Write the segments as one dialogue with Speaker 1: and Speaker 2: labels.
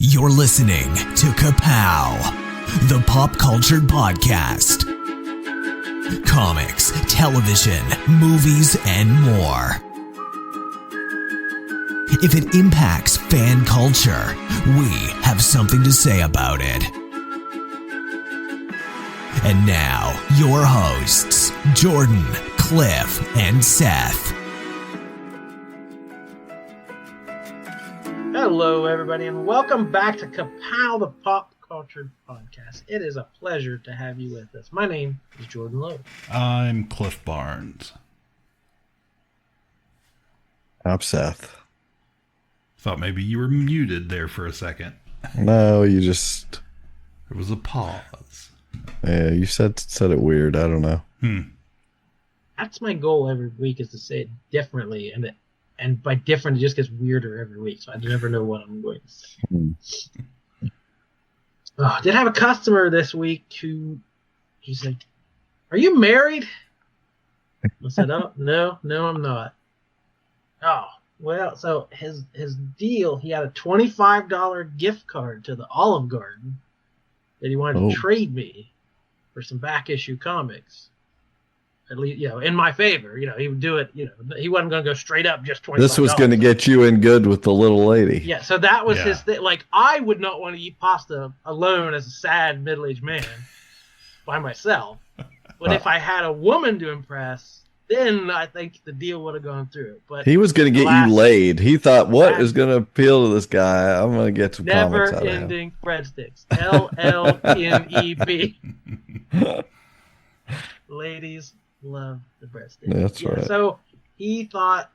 Speaker 1: You're listening to Ka-Pow, the pop culture podcast. Comics, television, movies, and more. If it impacts fan culture, we have something to say about it. And now, your hosts, Jordan, Cliff, and Seth.
Speaker 2: Hello, everybody, and welcome back to Ka-Pow, the pop culture podcast. It is a pleasure to have you with us. My name is Jordan Lowe.
Speaker 3: I'm Cliff Barnes.
Speaker 4: I'm Seth.
Speaker 3: Thought maybe you were muted there for a second.
Speaker 4: No, you just...
Speaker 3: There was a pause.
Speaker 4: Yeah, you said it weird. I don't know.
Speaker 2: That's my goal every week, is to say it differently, and by different, it just gets weirder every week, so I never know what I'm going to say. I did have a customer this week who, she's like, "Are you married?" I said, "Oh, no, I'm not." Oh, well, so his deal, he had a $25 gift card to the Olive Garden that he wanted to trade me for some back issue comics. At least, in my favor. He would do it. He wasn't going to go straight up just $25.
Speaker 4: This was going to get you in good with the little lady.
Speaker 2: Yeah, so that was his thing. Like, I would not want to eat pasta alone as a sad middle-aged man by myself. But if I had a woman to impress, then I think the deal would have gone through. But
Speaker 4: he was going to get you laid. He thought, what is going to appeal to this guy? I'm going to get some comics out of him.
Speaker 2: Never-ending breadsticks. LLNEB. Ladies love the breadsticks.
Speaker 4: That's right.
Speaker 2: So he thought,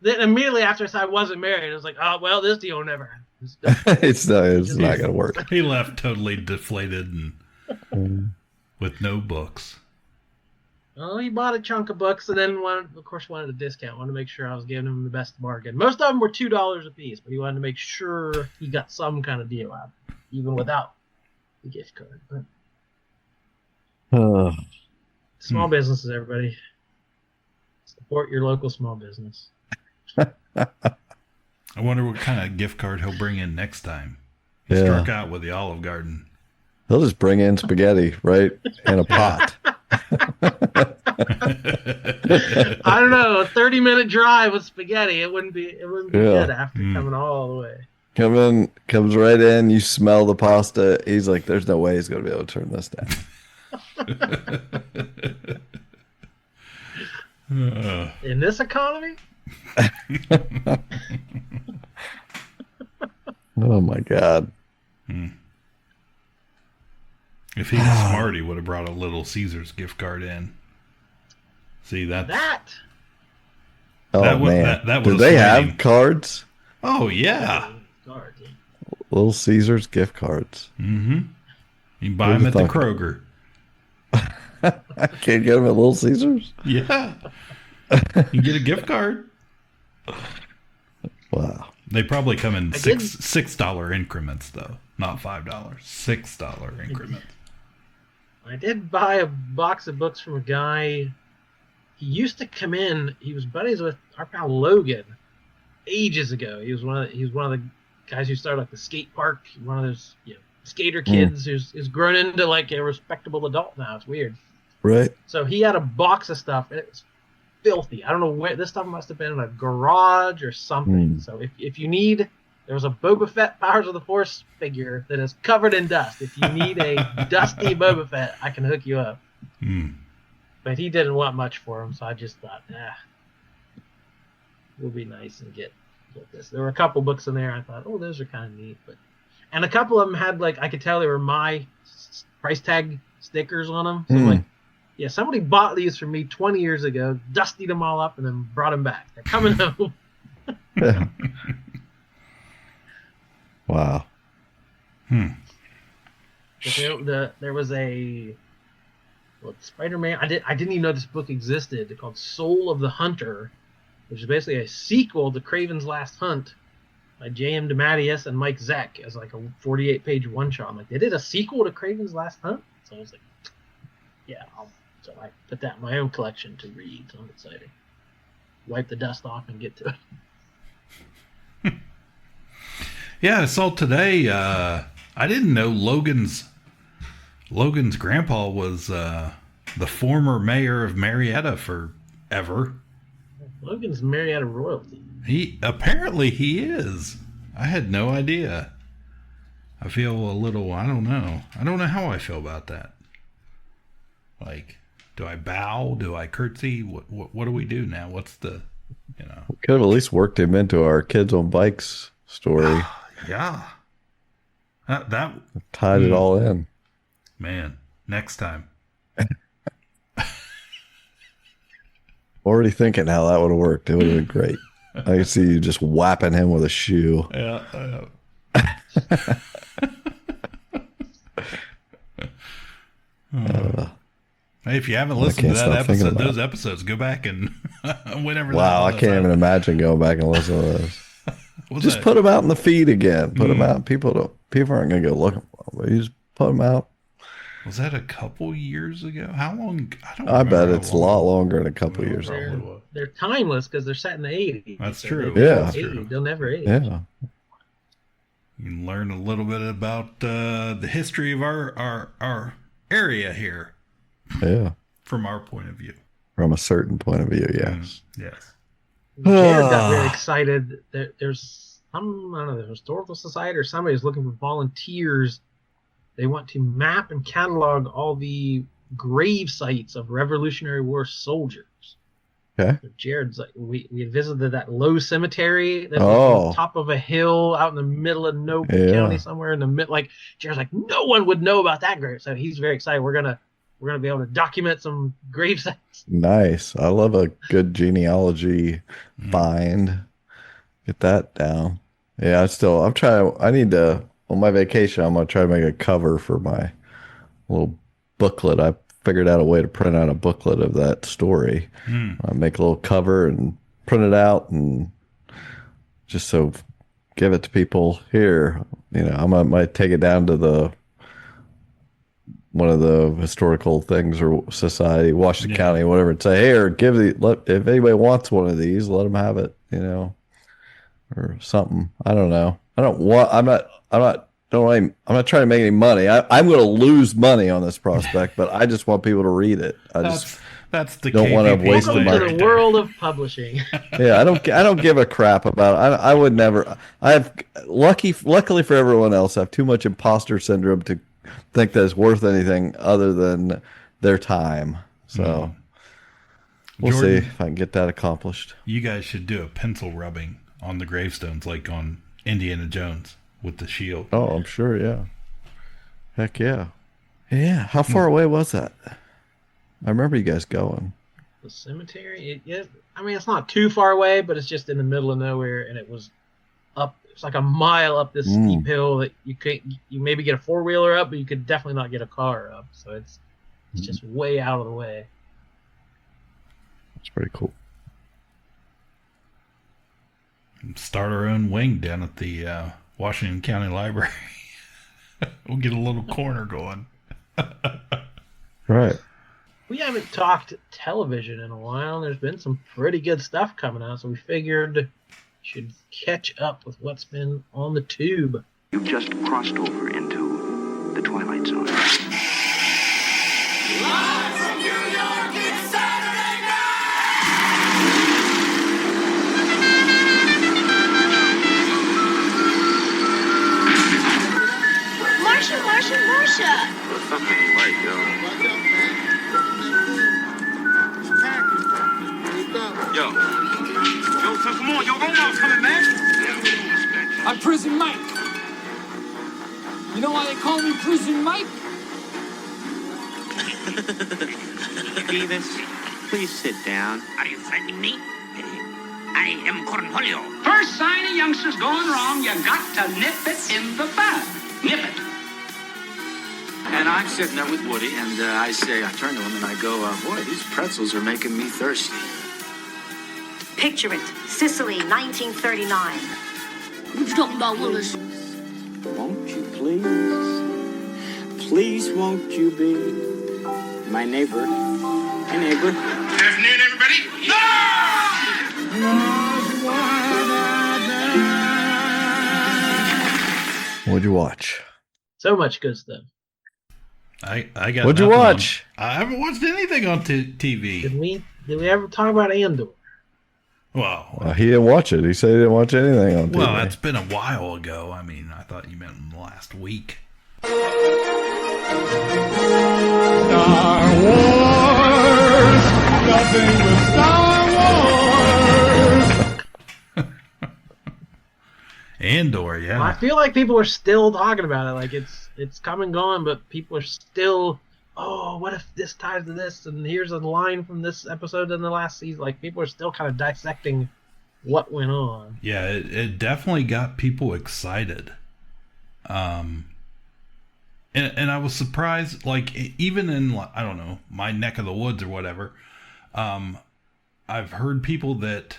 Speaker 2: then immediately after I said I wasn't married, I was like, oh, well, this deal never happened.
Speaker 4: It's not going to work.
Speaker 3: He left totally deflated and with no books.
Speaker 2: Well, he bought a chunk of books and then wanted a discount. Wanted to make sure I was giving him the best bargain. Most of them were $2 a piece, but he wanted to make sure he got some kind of deal out, even without the gift card. But small businesses, everybody. Support your local small business.
Speaker 3: I wonder what kind of gift card he'll bring in next time. He struck out with the Olive Garden.
Speaker 4: He'll just bring in spaghetti, right? In a pot.
Speaker 2: I don't know, a 30-minute drive with spaghetti, it wouldn't be good after coming all the way.
Speaker 4: Comes right in, you smell the pasta. He's like, there's no way he's going to be able to turn this down.
Speaker 2: In this economy?
Speaker 4: Oh my God.
Speaker 3: If he was smart, he would have brought a Little Caesars gift card in. See that?
Speaker 4: Oh man!
Speaker 3: That
Speaker 4: do they have cards?
Speaker 3: Oh yeah.
Speaker 2: Cards.
Speaker 4: Little Caesars gift cards.
Speaker 3: Mm-hmm. You can buy them at the Kroger.
Speaker 4: I can't get them at Little Caesars?
Speaker 3: Yeah. You get a gift card.
Speaker 4: Wow.
Speaker 3: They probably come in $6 increments, though. Not $5. $6 increments.
Speaker 2: I did buy a box of books from a guy. He used to come in. He was buddies with our pal Logan ages ago. He was one of the guys who started like the skate park. One of those skater kids who's grown into like a respectable adult now. It's weird.
Speaker 4: Right.
Speaker 2: So he had a box of stuff, and it was filthy. I don't know where this stuff must have been in a garage or something. So if you need, there was a Boba Fett Powers of the Force figure that is covered in dust. If you need a dusty Boba Fett, I can hook you up. But he didn't want much for him, so I just thought, it'll be nice and get this. There were a couple books in there. I thought, oh, those are kind of neat, and a couple of them had I could tell they were my price tag stickers on them. So somebody bought these from me 20 years ago, dusted them all up, and then brought them back. They're coming home.
Speaker 4: Wow.
Speaker 2: There was a Spider-Man. I didn't even know this book existed. It's called Soul of the Hunter, which is basically a sequel to Kraven's Last Hunt by J.M. DeMatteis and Mike Zeck as like a 48-page one-shot. I'm like, they did a sequel to Kraven's Last Hunt? So I was like, so I put that in my own collection to read. So I'm excited. Wipe the dust off and get to it.
Speaker 3: Yeah, I saw today. I didn't know Logan's grandpa was the former mayor of Marietta forever.
Speaker 2: Logan's Marietta royalty.
Speaker 3: He is. I had no idea. I feel a little. I don't know how I feel about that. Like, do I bow? Do I curtsy? What do we do now? What's the,
Speaker 4: We could have at least worked him into our kids on bikes story.
Speaker 3: Yeah. That
Speaker 4: tied it all in.
Speaker 3: Man, next time.
Speaker 4: Already thinking how that would have worked. It would have been great. I can see you just whapping him with a shoe.
Speaker 3: Yeah. Hey, if you haven't listened to that episode, those episodes, go back and whenever.
Speaker 4: Wow, I can't even imagine going back and listening to those. Just put them out in the feed again. Put them out. People aren't going to go looking for them. But you just put them out.
Speaker 3: Was that a couple years ago? How long?
Speaker 4: I bet it's a lot longer than a couple years
Speaker 2: ago. They're timeless because they're set in the 80s.
Speaker 3: That's true.
Speaker 4: Yeah.
Speaker 2: They'll never age.
Speaker 4: Yeah.
Speaker 3: You can learn a little bit about the history of our area here.
Speaker 4: Yeah.
Speaker 3: From our point of view.
Speaker 4: From a certain point of view, yes.
Speaker 3: Yes.
Speaker 2: Jared got very excited. There's some, I don't know, the Historical Society or somebody is looking for volunteers. They want to map and catalog all the grave sites of Revolutionary War soldiers.
Speaker 4: Okay.
Speaker 2: So Jared's like, we visited that low cemetery that's on top of a hill out in the middle of Noble County somewhere in the mid. Like Jared's like, no one would know about that grave. So he's very excited. We're gonna be able to document some grave sites.
Speaker 4: Nice. I love a good genealogy find. Get that down. Yeah, I need to, on my vacation, I'm going to try to make a cover for my little booklet. I figured out a way to print out a booklet of that story. I make a little cover and print it out and just so give it to people here. I might take it down to one of the historical things or society, Washington County, whatever, and say, "Here, if anybody wants one of these, let them have it," or something. I don't know. I'm not trying to make any money. I'm going to lose money on this prospect, but I just want people to read it.
Speaker 3: That's the
Speaker 4: don't want to waste the money.
Speaker 2: Welcome to the world of publishing.
Speaker 4: Yeah, I don't give a crap about it. I would never. I have luckily for everyone else, I have too much imposter syndrome to think that it's worth anything other than their time. So we'll
Speaker 3: Jordan,
Speaker 4: see if I can get that accomplished.
Speaker 3: You guys should do a pencil rubbing on the gravestones like on Indiana Jones with the shield.
Speaker 4: Oh, I'm sure, yeah. Heck yeah. Yeah, how far away was that? I remember you guys going.
Speaker 2: The cemetery? It's not too far away, but it's just in the middle of nowhere, and it was up. It's like a mile up this steep hill that you maybe get a four-wheeler up, but you could definitely not get a car up. So it's just way out of the way.
Speaker 4: That's pretty cool.
Speaker 3: Start our own wing down at the Washington County Library. We'll get a little corner going.
Speaker 4: Right.
Speaker 2: We haven't talked television in a while. There's been some pretty good stuff coming out, so we figured should catch up with what's been on the tube.
Speaker 5: You've just crossed over into the Twilight Zone.
Speaker 6: Live from New York, it's Saturday night!
Speaker 5: Marsha! What's something like, yo? Yo, come on, yo, Omar's coming, man.
Speaker 6: I'm Prison Mike. You know why they call me Prison Mike?
Speaker 5: Beavis, please sit down.
Speaker 7: Are you threatening me? I am Cornholio.
Speaker 8: First sign of youngsters going wrong, you got to nip it in the bud. Nip it.
Speaker 9: And I'm sitting there with Woody, and I turn to him and I go, boy, these pretzels are making me thirsty.
Speaker 10: Picture it. Sicily, 1939.
Speaker 11: What you talking about, Willis?
Speaker 9: Won't you please? Please won't you be my neighbor? My neighbor.
Speaker 8: Good afternoon, everybody. No!
Speaker 4: What'd you watch?
Speaker 2: So much good stuff.
Speaker 3: I got.
Speaker 4: What'd you watch?
Speaker 3: I haven't watched anything on TV.
Speaker 2: Did we ever talk about Andor?
Speaker 3: Well,
Speaker 4: he didn't watch it. He said he didn't watch anything on TV.
Speaker 3: Well, that's been a while ago. I mean, I thought you meant in the last week.
Speaker 12: Star Wars, nothing but Star Wars.
Speaker 3: Andor, yeah.
Speaker 2: Well, I feel like people are still talking about it. Like it's come and gone, but people are still. Oh, what if this ties to this? And here's a line from this episode in the last season. Like, people are still kind of dissecting what went on.
Speaker 3: Yeah, it definitely got people excited. And I was surprised, like, even in, I don't know, my neck of the woods or whatever, I've heard people that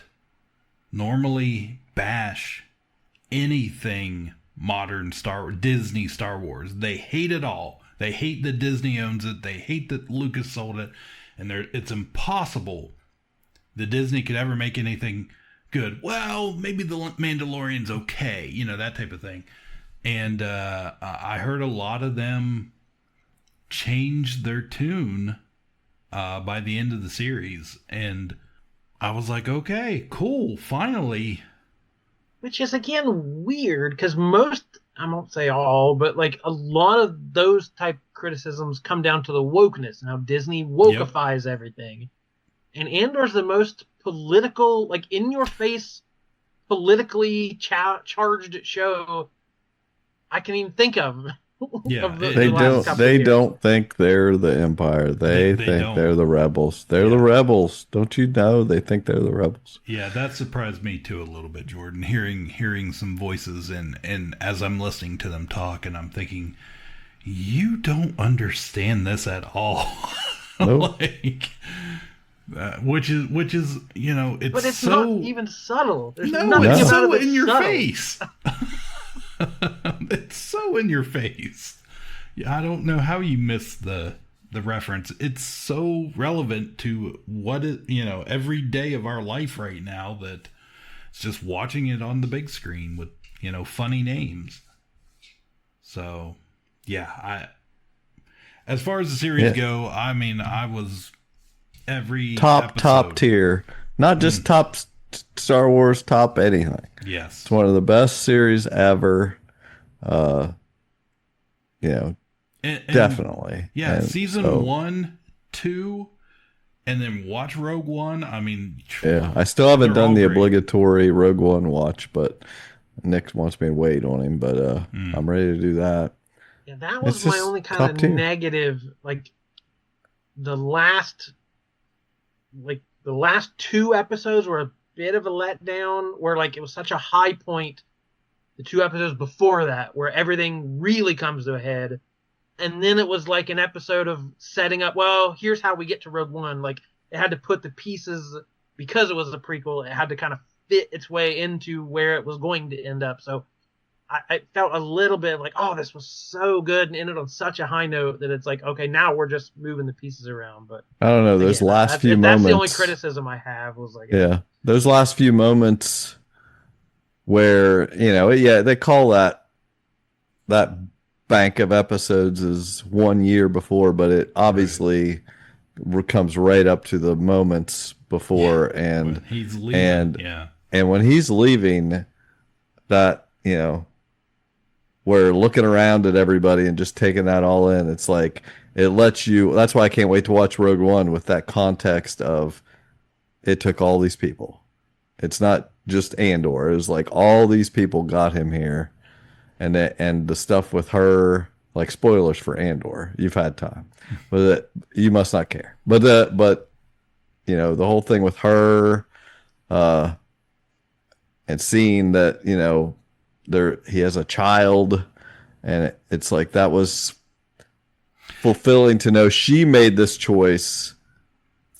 Speaker 3: normally bash anything modern Disney Star Wars. They hate it all. They hate that Disney owns it. They hate that Lucas sold it. And it's impossible that Disney could ever make anything good. Well, maybe The Mandalorian's okay. You know, that type of thing. And I heard a lot of them change their tune by the end of the series. And I was like, okay, cool, finally.
Speaker 2: Which is, again, weird, because most... I won't say all, but like a lot of those type criticisms come down to the wokeness and how Disney wokeifies everything. And Andor's the most political, like in your face, politically charged show I can even think of.
Speaker 3: Yeah,
Speaker 4: they don't think they're the Empire. They think they're the rebels. They're the rebels. Don't you know? They think they're the rebels.
Speaker 3: Yeah, that surprised me too a little bit, Jordan. Hearing some voices and as I'm listening to them talk, and I'm thinking, you don't understand this at all.
Speaker 4: Nope.
Speaker 3: Like, which is it's
Speaker 2: but it's
Speaker 3: so
Speaker 2: not even subtle. There's
Speaker 3: it's so in your
Speaker 2: subtle.
Speaker 3: face. It's so in your face. I don't know how you missed the reference. It's so relevant to what it, every day of our life right now that it's just watching it on the big screen with, funny names. So, yeah, as far as the series go, I mean, I was every
Speaker 4: top tier, not just top Star Wars, top anything.
Speaker 3: Yes.
Speaker 4: It's one of the best series ever. Definitely.
Speaker 3: Yeah,
Speaker 4: and
Speaker 3: season 1, 2, and then watch Rogue One. I mean,
Speaker 4: yeah, I still haven't done the obligatory Rogue One watch, but Nick wants me to wait on him, but I'm ready to do that.
Speaker 2: Yeah, that was my only kind of negative. Like the last 2 episodes were a bit of a letdown, where like it was such a high point. The 2 episodes before that, where everything really comes to a head, and then it was like an episode of setting up. Well, here's how we get to Rogue One. Like it had to put the pieces, because it was a prequel. It had to kind of fit its way into where it was going to end up. So I felt a little bit like, oh, this was so good and ended on such a high note that it's like, okay, now we're just moving the pieces around. But
Speaker 4: I don't know. Those last few moments.
Speaker 2: That's the only criticism I have was like,
Speaker 4: those last few moments where they call that bank of episodes is 1 year before, but it obviously comes right up to the moments before, and
Speaker 3: when he's leaving,
Speaker 4: and when he's leaving, that we're looking around at everybody and just taking that all in. It's like it lets you. That's why I can't wait to watch Rogue One with that context of it took all these people. It's not just Andor. It was like all these people got him here, and the stuff with her, like spoilers for Andor. You've had time, but you must not care. But the whole thing with her, and seeing that he has a child, and it's like that was fulfilling to know she made this choice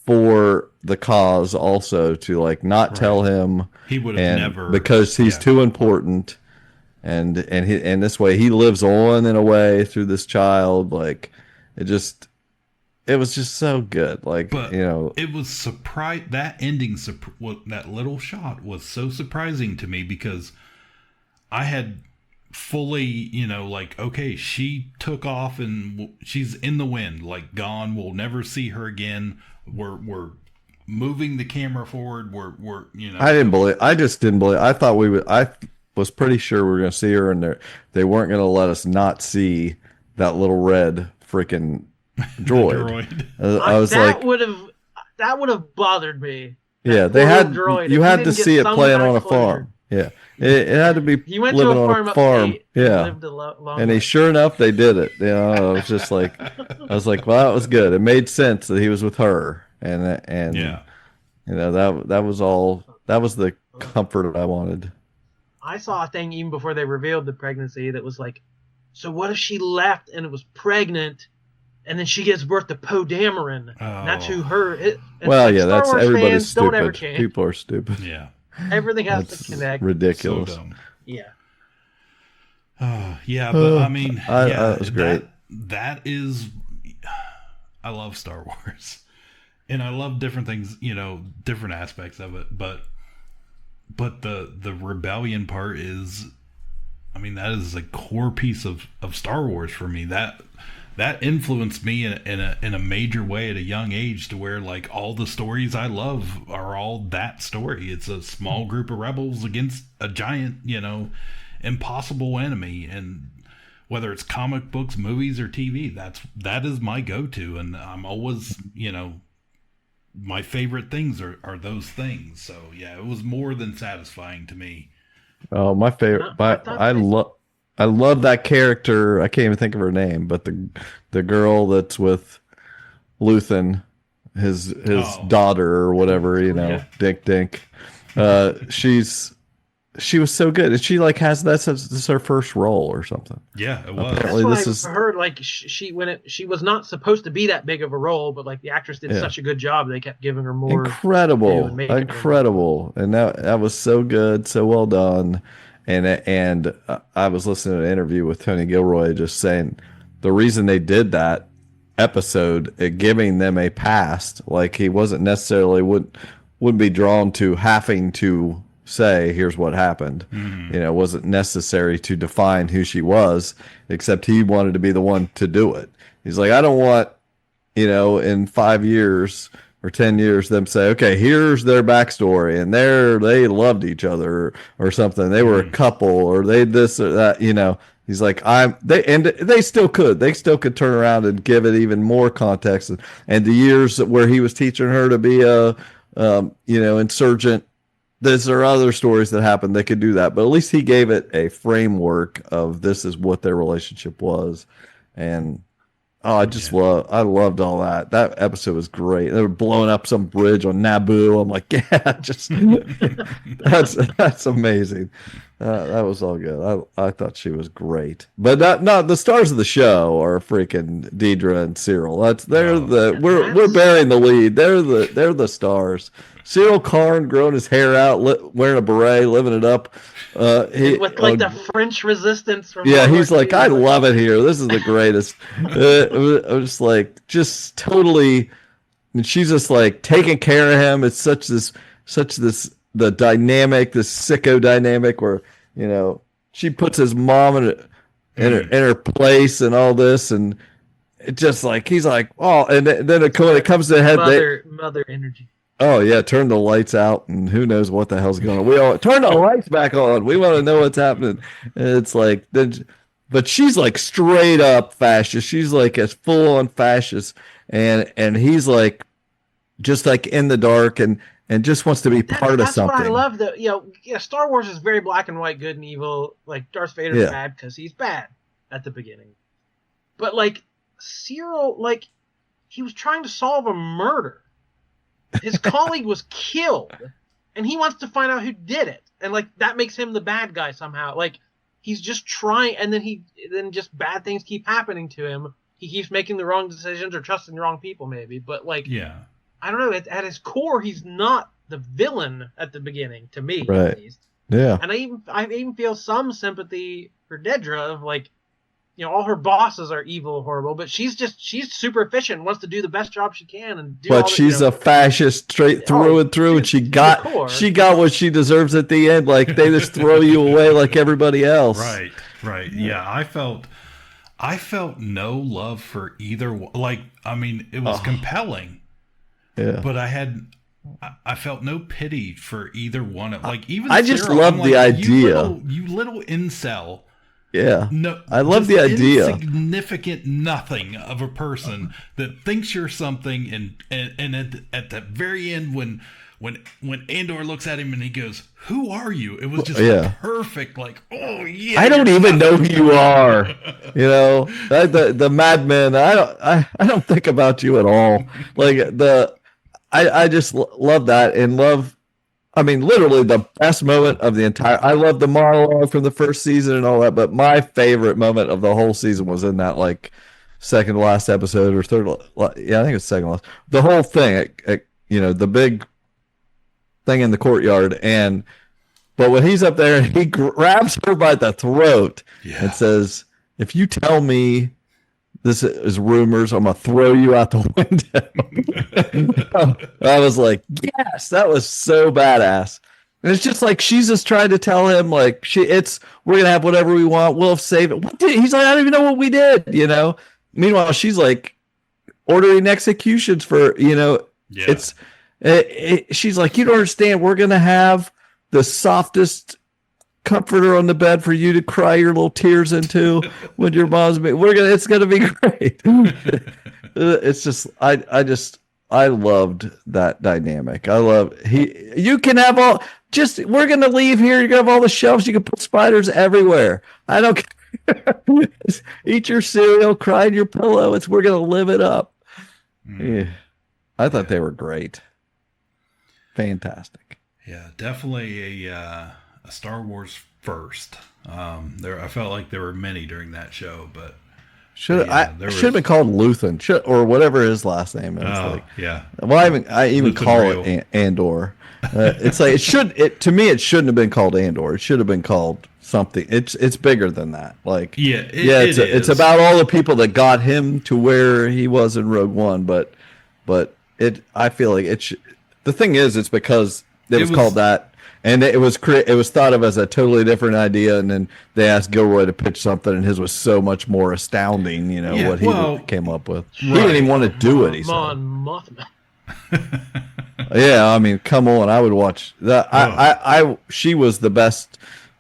Speaker 4: for the cause, also to like not tell him.
Speaker 3: He would have never,
Speaker 4: because he's too important, and this way he lives on in a way through this child. Like it was just so good. Like,
Speaker 3: but it was that ending, that little shot was so surprising to me, because I had fully, you know, like, okay, she took off and she's in the wind, like gone. We'll never see her again. We're moving the camera forward. We're you know.
Speaker 4: I just didn't believe. I thought we would. I was pretty sure we were going to see her, and they weren't going to let us not see that little red freaking droid. I was
Speaker 2: that
Speaker 4: like,
Speaker 2: would have bothered me.
Speaker 4: Yeah, they had droid. You had to see it playing on a farm. Yeah, it had to be living on a farm. Yeah, and sure enough, they did it. You know, I was just like, well, that was good. It made sense that he was with her, and
Speaker 3: yeah,
Speaker 4: you know, that was all. That was the comfort I wanted.
Speaker 2: I saw a thing even before they revealed the pregnancy that was like, so what if she left and was pregnant, and then she gives birth to Poe Dameron? And that's who her.
Speaker 4: Well, yeah, that's everybody's stupid.
Speaker 2: Don't ever change.
Speaker 4: People are stupid.
Speaker 3: Yeah,
Speaker 2: everything has to connect.
Speaker 4: Ridiculous.
Speaker 3: So dumb.
Speaker 2: Yeah.
Speaker 3: Yeah, but I mean, yeah,
Speaker 4: that was great.
Speaker 3: That is, I love Star Wars, and I love different things, you know, different aspects of it, but the rebellion part is, I mean, that is a core piece of Star Wars for me. That influenced me in a major way at a young age, to where like all the stories I love are all that story. It's a small group of rebels against a giant, you know, impossible enemy. And whether it's comic books, movies, or TV, that is my go-to. And I'm always, you know, my favorite things are those things. So yeah, it was more than satisfying to me.
Speaker 4: Oh, my favorite. I love that character. I can't even think of her name, but the girl that's with Luthen, his daughter or whatever, you know, Dink. She was so good, and she like this is her first role or something.
Speaker 3: Yeah, it was.
Speaker 2: Apparently, that's why I heard like she was not supposed to be that big of a role, but like the actress did such a good job, they kept giving her more.
Speaker 4: Incredible, and that was so good, so well done. And I was listening to an interview with Tony Gilroy just saying the reason they did that episode, giving them a past, like he wasn't necessarily would be drawn to having to say here's what happened. Mm-hmm. You know, it wasn't necessary to define who she was, except he wanted to be the one to do it. He's like, I don't want, you know, in 5 years or 10 years them say, okay, here's their backstory, and they loved each other or something, they were a couple, or they this or that, you know. He's like, they still could turn around and give it even more context, and the years where he was teaching her to be a you know, insurgent. There are other stories that happened. They could do that, but at least he gave it a framework of this is what their relationship was. And I loved all that. That episode was great. They were blowing up some bridge on Naboo. I'm like, yeah, just that's amazing. That was all good. I thought she was great, but not the stars of the show are freaking Deidre and Cyril. We're bearing the lead. They're the stars. Cyril Karn growing his hair out, wearing a beret, living it up.
Speaker 2: With like the French resistance. From
Speaker 4: he's like, I love it here. This is the greatest. I was like, just totally. And she's just like taking care of him. It's such this the dynamic, this sicko dynamic where, you know, she puts his mom in her place and all this, and it just like he's like, oh, and then when it comes to the head,
Speaker 2: mother energy.
Speaker 4: Oh yeah, turn the lights out, and who knows what the hell's going on. We all turn the lights back on. We want to know what's happening. And it's like, but she's like straight up fascist. She's like a full on fascist, and he's like just like in the dark and just wants to be part of something.
Speaker 2: That's what I love. Star Wars is very black and white, good and evil. Like Darth Vader's bad because he's bad at the beginning, but like Cyril, like he was trying to solve a murder. His colleague was killed, and he wants to find out who did it, and like that makes him the bad guy somehow. Like he's just trying, and then just bad things keep happening to him. He keeps making the wrong decisions or trusting the wrong people, maybe. But like, I don't know. At his core, he's not the villain at the beginning, to me,
Speaker 4: right?
Speaker 2: At least.
Speaker 4: Yeah.
Speaker 2: And I even feel some sympathy for Dedra of like, you know, all her bosses are evil, horrible, but she's super efficient, wants to do the best job she can, and do.
Speaker 4: But she's a fascist straight through and through, and she got what she deserves at the end. Like they just throw you away like everybody else,
Speaker 3: right? Right. Yeah. I felt no love for either one. Like, I mean, it was compelling.
Speaker 4: Yeah.
Speaker 3: But I felt no pity for either one. Like, even
Speaker 4: I just
Speaker 3: Sarah,
Speaker 4: love
Speaker 3: I'm
Speaker 4: the
Speaker 3: like,
Speaker 4: idea.
Speaker 3: You little incel.
Speaker 4: Yeah.
Speaker 3: No,
Speaker 4: I love the idea.
Speaker 3: Insignificant nothing of a person that thinks you're something, and at the very end when Andor looks at him and he goes, "Who are you?" It was just perfect. Like, oh yeah. I
Speaker 4: don't even know who you are. You know, the madman. I don't think about you at all. Like I just love that and love. I mean, literally the best moment of the entire. I love the monologue from the first season and all that, but my favorite moment of the whole season was in that like second to last episode or third. Yeah, I think it's second to last. The whole thing, you know, the big thing in the courtyard, but when he's up there and he grabs her by the throat and says, "If you tell me this is rumors, I'm gonna throw you out the window." I was like, yes, that was so badass. And it's just like she's just trying to tell him, like, we're gonna have whatever we want, we'll save it. He's like, I don't even know what we did, you know. Meanwhile, she's like ordering executions for, you know, she's like, you don't understand, we're gonna have the softest comforter on the bed for you to cry your little tears into when your mom's it's gonna be great. It's just I loved that dynamic. You can have we're gonna leave here, you're gonna have all the shelves, you can put spiders everywhere. I don't care. Eat your cereal, cry in your pillow, we're gonna live it up. Yeah. I thought they were great. Fantastic.
Speaker 3: Yeah, definitely a Star Wars first. I felt like there were many during that show, but
Speaker 4: should have been called Luthen, or whatever his last name is. Well, I even Luthen call it Andor. It's like to me it shouldn't have been called Andor. It should have been called something. It's bigger than that. Like it's about all the people that got him to where he was in Rogue One, but I feel like the thing is, it's because it was called that. And it was thought of as a totally different idea, and then they asked Gilroy to pitch something, and his was so much more astounding. You know what he came up with. Right. He didn't even want to do it. He said. Yeah, I mean, come on! I would watch that. She was the best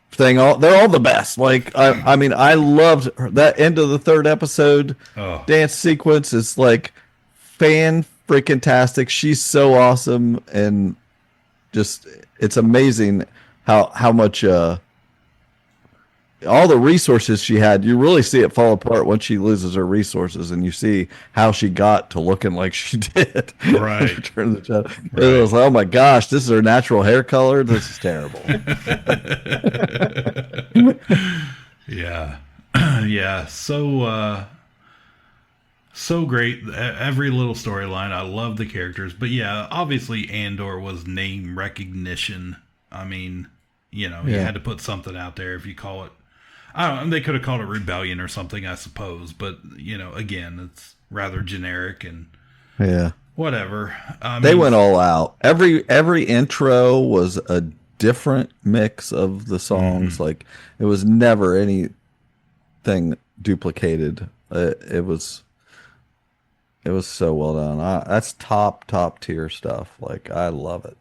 Speaker 4: thing. They're all the best. Like I mean, I loved that end of the third episode dance sequence. Is like freaking tastic. She's so awesome and just. It's amazing how much all the resources she had. You really see it fall apart once she loses her resources, and you see how she got to looking like she did.
Speaker 3: Right.
Speaker 4: Return of the Jedi. Right. It was like, oh my gosh, this is her natural hair color. This is terrible.
Speaker 3: Yeah. Yeah. So great. Every little storyline. I love the characters. But yeah, obviously Andor was name recognition. I mean, you know, you had to put something out there. If you call it, I don't know, they could have called it Rebellion or something, I suppose. But, you know, again, it's rather generic and whatever.
Speaker 4: They went all out. Every intro was a different mix of the songs. Mm-hmm. Like, it was never anything duplicated. It was so well done. That's top tier stuff. Like, I love it.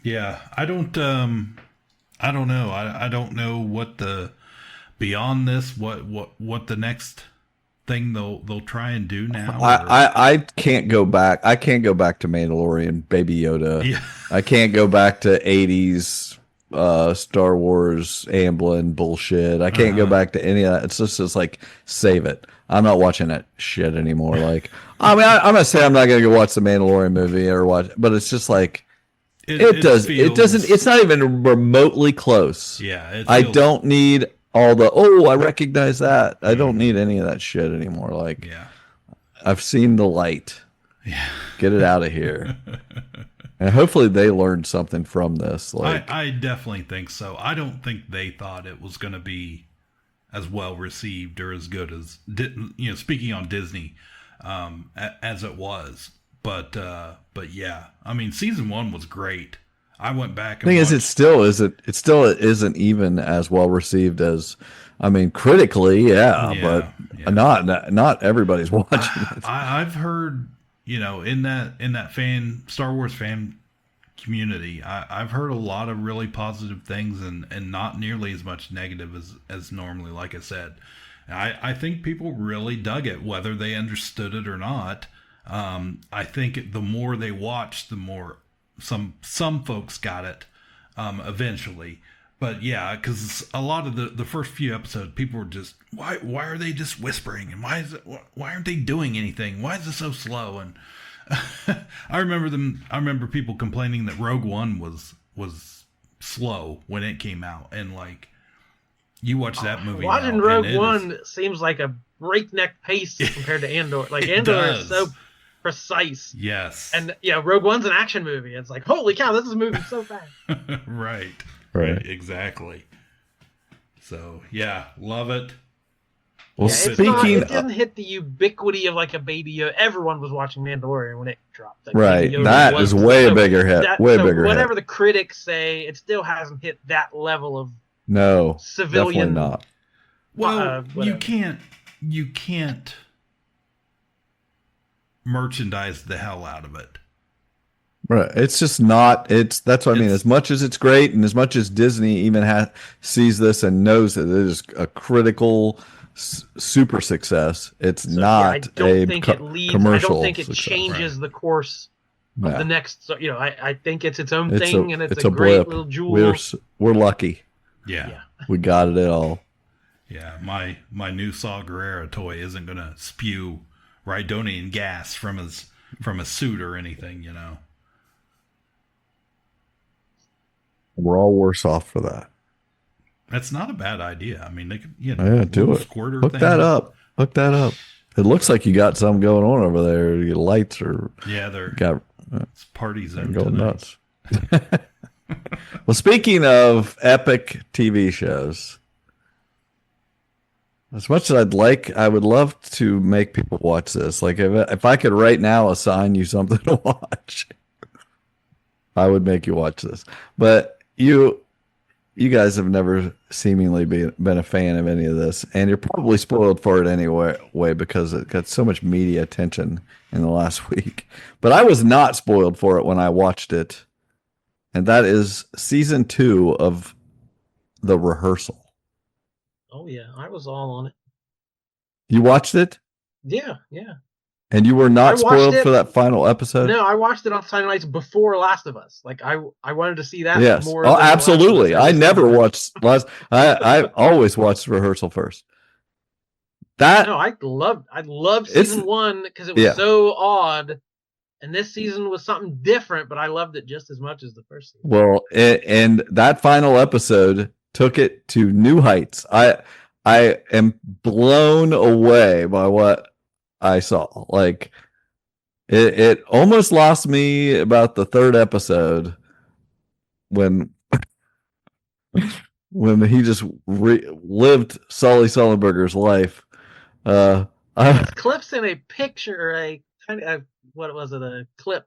Speaker 3: Yeah, I don't know. I don't know what beyond this, what the next thing they'll try and do now.
Speaker 4: I can't go back. I can't go back to Mandalorian, Baby Yoda. Yeah. I can't go back to 80s Star Wars Amblin bullshit. I can't go back to any of that. It's just like, save it. I'm not watching that shit anymore. Like, I mean, I'm gonna say I'm not gonna go watch the Mandalorian movie or watch, but it's just like it doesn't. It's not even remotely close.
Speaker 3: Yeah,
Speaker 4: I don't need all the. Oh, I recognize that. I don't need any of that shit anymore. Like, I've seen the light.
Speaker 3: Yeah,
Speaker 4: get it out of here. And hopefully they learned something from this. Like,
Speaker 3: I definitely think so. I don't think they thought it was going to be as well received or as good as, you know, speaking on Disney, as it was. But yeah, I mean, season 1 was great. I went back.
Speaker 4: The thing is, it still isn't even as well received as, I mean, critically, but not everybody's watching it.
Speaker 3: I've heard, in that Star Wars fan community, I've heard a lot of really positive things and not nearly as much negative as normally. Like I said, I think people really dug it, whether they understood it or not. I think the more they watched, the more some folks got it eventually. But yeah, because a lot of the first few episodes, people were just, why are they just whispering, and why aren't they doing anything? Why is it so slow? And I remember people complaining that Rogue One was slow when it came out, and like, you watch that movie.
Speaker 2: Watching Rogue One seems like a breakneck pace compared to Andor. Like, Andor is so precise.
Speaker 3: Yes.
Speaker 2: And Rogue One's an action movie. It's like, holy cow, this is moving so fast.
Speaker 3: Right. Exactly. So yeah, love it.
Speaker 4: Well,
Speaker 2: it doesn't hit the ubiquity of like a Baby Yoda. Everyone was watching Mandalorian when it dropped. Like,
Speaker 4: right. That is way bigger hit.
Speaker 2: Whatever the critics say, it still hasn't hit that level of civilian.
Speaker 4: Definitely not.
Speaker 3: Well, you can't merchandise the hell out of it.
Speaker 4: Right. It's just not. That's what I mean. As much as it's great, and as much as Disney even sees this and knows that it is a critical super success, it's not
Speaker 2: I don't think it leads.
Speaker 4: commercial.
Speaker 2: I don't think it changes the course of the next. I think it's its own thing, and it's a great little jewel.
Speaker 4: We're lucky.
Speaker 3: Yeah.
Speaker 4: We got it all.
Speaker 3: Yeah, my new Saw Gerrera toy isn't gonna spew Rhydonian gas from a suit or anything,
Speaker 4: We're all worse off for that.
Speaker 3: That's not a bad idea. I mean, they could,
Speaker 4: do it. Hook that up. It looks like you got something going on over there. Your lights are.
Speaker 3: Yeah, it's parties
Speaker 4: and going nuts. Well, speaking of epic TV shows, as much as I would love to make people watch this. Like if I could right now assign you something to watch, I would make you watch this. But you guys have never seemingly been a fan of any of this, and you're probably spoiled for it anyway because it got so much media attention in the last week. But I was not spoiled for it when I watched it, and that is season 2 of The Rehearsal.
Speaker 2: Oh yeah, I was all on it.
Speaker 4: You watched it?
Speaker 2: Yeah.
Speaker 4: And you were not spoiled for that final episode?
Speaker 2: No, I watched it on Sunday nights before Last of Us. Like I wanted to see that more.
Speaker 4: Oh, absolutely. I never watched I always watched Rehearsal first.
Speaker 2: I loved season 1 because it was so odd, and this season was something different, but I loved it just as much as the first season.
Speaker 4: Well, and that final episode took it to new heights. I am blown away by what I saw. Like it almost lost me about the third episode when he just lived Sully Sullenberger's life.
Speaker 2: Clips in a picture, a clip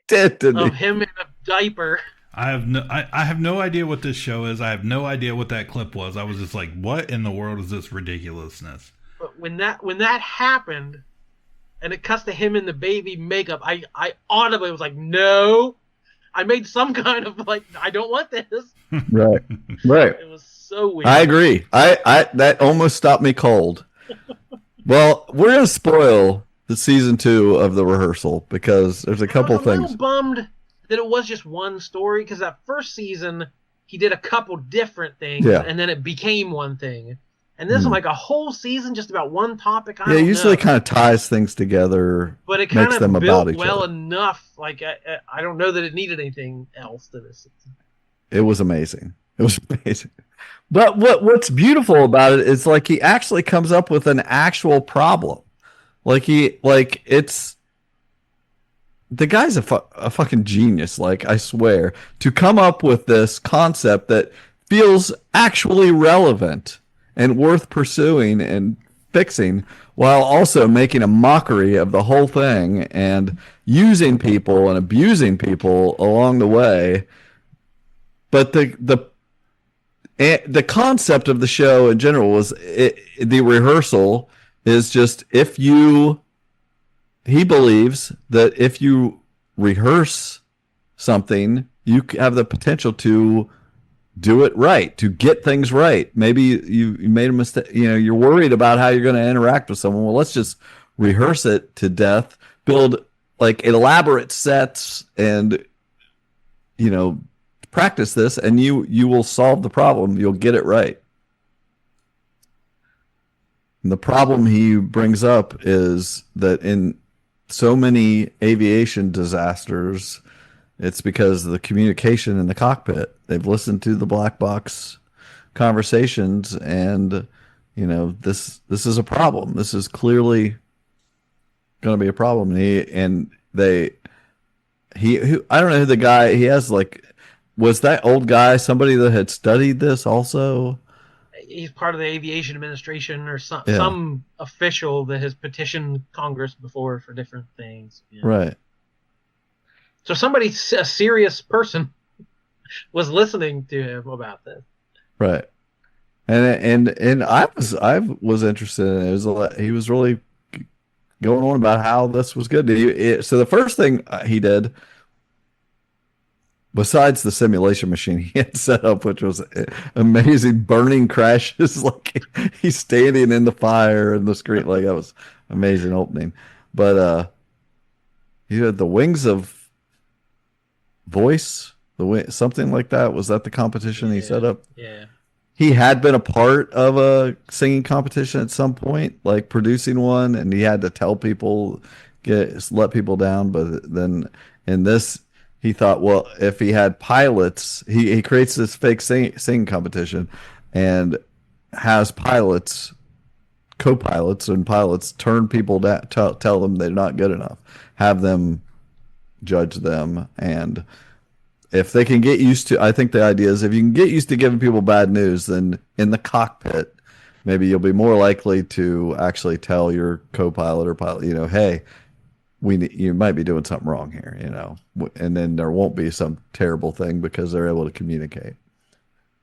Speaker 4: didn't
Speaker 2: of
Speaker 4: he?
Speaker 2: him in a diaper.
Speaker 3: I have no idea what this show is. I have no idea what that clip was. I was just like, what in the world is this ridiculousness?
Speaker 2: But when that happened, and it cuts to him in the baby makeup, I audibly was like, no. I made some kind of like, I don't want this.
Speaker 4: Right.
Speaker 2: It was so weird.
Speaker 4: I agree. I that almost stopped me cold. Well, we're gonna spoil the season 2 of The Rehearsal because there's a couple things.
Speaker 2: I was a little bummed that it was just one story, because that first season he did a couple different things, and then it became one thing. And this one, like a whole season just about one topic. I don't
Speaker 4: usually
Speaker 2: know.
Speaker 4: kind of ties things together,
Speaker 2: but it
Speaker 4: makes them
Speaker 2: built
Speaker 4: about each
Speaker 2: well
Speaker 4: other.
Speaker 2: enough. Like I don't know that it needed anything else to this.
Speaker 4: It was amazing. But what's beautiful about it is like he actually comes up with an actual problem. It's the guy's a fucking genius. Like, I swear, to come up with this concept that feels actually relevant and worth pursuing and fixing, while also making a mockery of the whole thing and using people and abusing people along the way. But the concept of the show in general was the rehearsal is just he believes that if you rehearse something, you have the potential to do it right, to get things right. Maybe you made a mistake, you're worried about how you're going to interact with someone. Well, let's just rehearse it to death, build like elaborate sets and, practice this, and you will solve the problem. You'll get it right. And the problem he brings up is that in so many aviation disasters, it's because of the communication in the cockpit. They've listened to the black box conversations, and this is a problem. This is clearly going to be a problem. I don't know who the guy he has. Like, was that old guy somebody that had studied this also?
Speaker 2: He's part of the aviation administration or some official that has petitioned Congress before for different things.
Speaker 4: Right.
Speaker 2: So a serious person was listening to him about this.
Speaker 4: Right. And I was interested in it. He was really going on about how this was good. So the first thing he did, besides the simulation machine he had set up, which was amazing, burning crashes, like he's standing in the fire and the screen, like that was amazing opening. But he had the Wings of Voice, something like that. Was that the competition he set up?
Speaker 2: Yeah.
Speaker 4: He had been a part of a singing competition at some point, like producing one, and he had to tell people, let people down. But then in this, he thought, well, if he had pilots, he creates this fake singing competition and has pilots, co-pilots and pilots turn people down, tell them they're not good enough, have them judge them. And if they can get used to, I think the idea is if you can get used to giving people bad news, then in the cockpit, maybe you'll be more likely to actually tell your co-pilot or pilot, hey, you might be doing something wrong here, and then there won't be some terrible thing because they're able to communicate,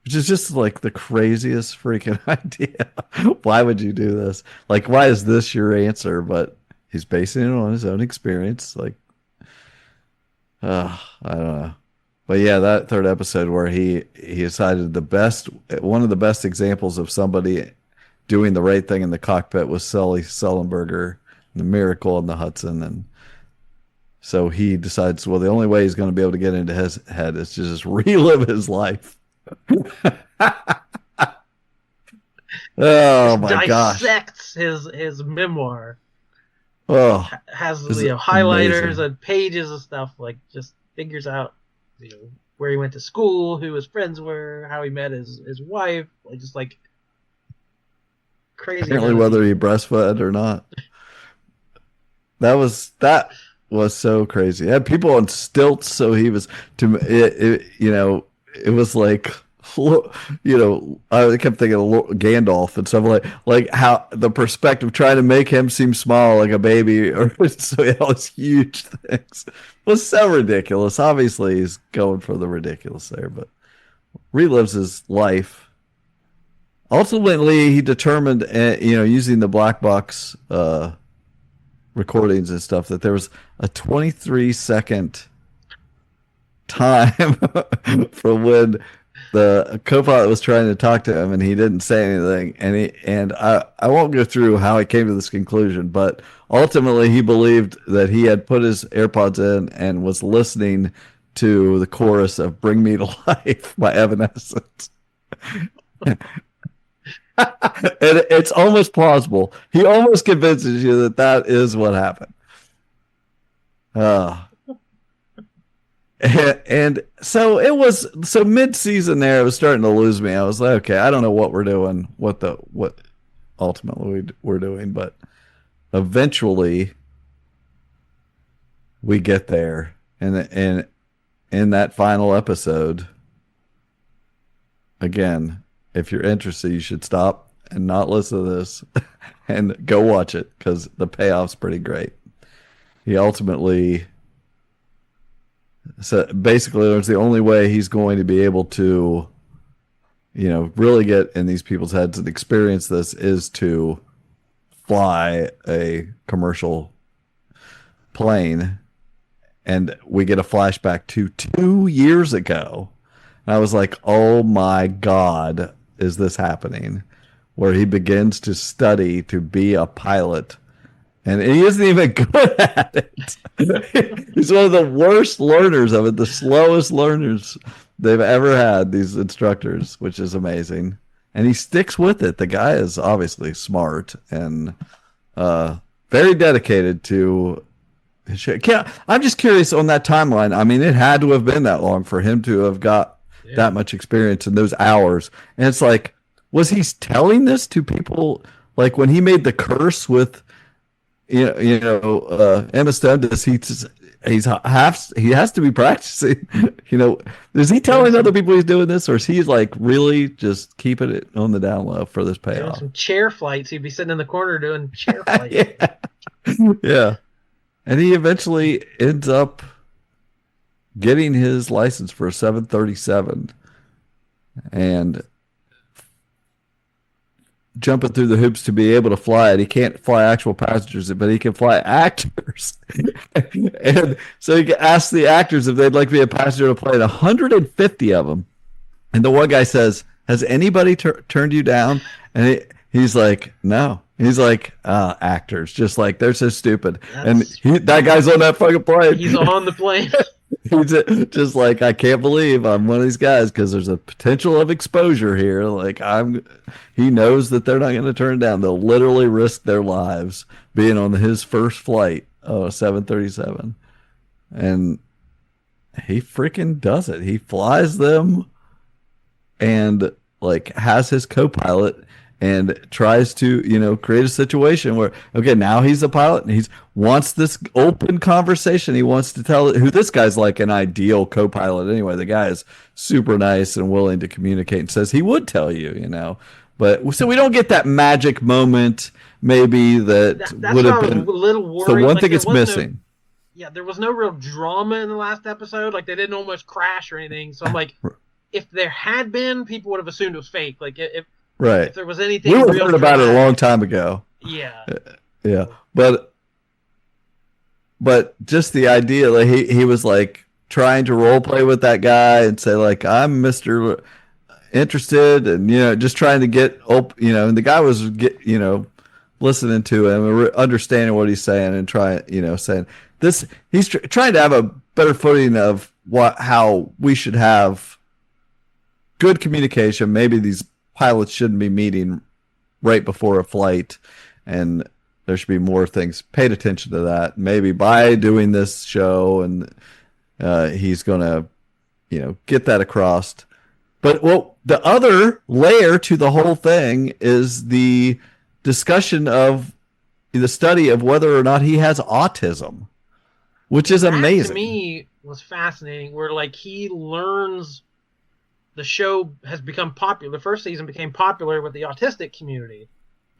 Speaker 4: which is just like the craziest freaking idea. Why would you do this? Like, why is this your answer? But he's basing it on his own experience. Like, I don't know. But yeah, that third episode where he decided one of the best examples of somebody doing the right thing in the cockpit was Sully Sullenberger, the Miracle in the Hudson. And so he decides, well, the only way he's going to be able to get into his head is to just relive his life. Oh my gosh.
Speaker 2: Dissects his memoir.
Speaker 4: Oh,
Speaker 2: has highlighters amazing. And pages of stuff, like just figures out where he went to school, who his friends were, how he met his wife, just like crazy.
Speaker 4: Apparently whether he breastfed or not. That was so crazy. It had people on stilts, so he was it was like, I kept thinking of Gandalf and stuff like how the perspective trying to make him seem small like a baby, or so all these huge things was so ridiculous. Obviously, he's going for the ridiculous there, but relives his life. Ultimately, he determined, using the black box recordings and stuff, that there was a 23-second time from when the co-pilot was trying to talk to him and he didn't say anything, and I won't go through how he came to this conclusion, but ultimately he believed that he had put his AirPods in and was listening to the chorus of "Bring Me to Life" by Evanescence. And it's almost plausible. He almost convinces you that is what happened. And so it was, mid-season there, it was starting to lose me. I was like, okay, I don't know what we're doing, what ultimately we're doing, but eventually we get there. And in that final episode, again, if you're interested, you should stop and not listen to this and go watch it because the payoff's pretty great. He ultimately, so basically, there's the only way he's going to be able to, really get in these people's heads and experience this is to fly a commercial plane. And we get a flashback to 2 years ago. And I was like, oh my God, is this happening? Where he begins to study to be a pilot. And he isn't even good at it. He's one of the worst learners of it, the slowest learners they've ever had, these instructors, which is amazing. And he sticks with it. The guy is obviously smart and very dedicated to his shit. I'm just curious on that timeline. I mean, it had to have been that long for him to have got that much experience in those hours. And it's like, was he telling this to people? Like when he made the curse with Emma Stone, he has to be practicing. Is he telling other people he's doing this, or is he like really just keeping it on the down low for this payoff?
Speaker 2: Some chair flights. He'd be sitting in the corner doing chair flights.
Speaker 4: Yeah. And he eventually ends up getting his license for a 737 and jumping through the hoops to be able to fly it. He can't fly actual passengers, but he can fly actors. And so he asked the actors if they'd like to be a passenger to plane, 150 of them. And the one guy says, has anybody turned you down? And he's like, no. He's like, actors, just like, they're so stupid. And that guy's on that fucking plane.
Speaker 2: He's on the plane.
Speaker 4: He's just like, I can't believe I'm one of these guys because there's a potential of exposure here. Like he knows that they're not going to turn it down. They'll literally risk their lives being on his first flight of a 737. And he freaking does it. He flies them and like has his co-pilot and tries to, create a situation where, okay, now he's the pilot and he wants this open conversation. He wants to tell who this guy's like an ideal co-pilot anyway. The guy is super nice and willing to communicate and says he would tell you, But so we don't get that magic moment maybe that's would have been
Speaker 2: a little worried.
Speaker 4: The one thing it's missing.
Speaker 2: There was no real drama in the last episode. Like they didn't almost crash or anything. So I'm like, if there had been, people would have assumed it was fake. Like if there was anything,
Speaker 4: we would have heard about it a long time ago.
Speaker 2: Yeah.
Speaker 4: Yeah. But just the idea, like he was like trying to role play with that guy and say like, I'm Mr. Interested, and just trying to get and the guy was listening to him, understanding what he's saying, and saying this. He's trying to have a better footing of how we should have good communication. Maybe these pilots shouldn't be meeting right before a flight, and there should be more things paid attention to that. Maybe by doing this show, and he's going to, get that across. But the other layer to the whole thing is the discussion of the study of whether or not he has autism, which is amazing.
Speaker 2: That, to me, was fascinating. Where like he learns. The show has become popular. The first season became popular with the autistic community.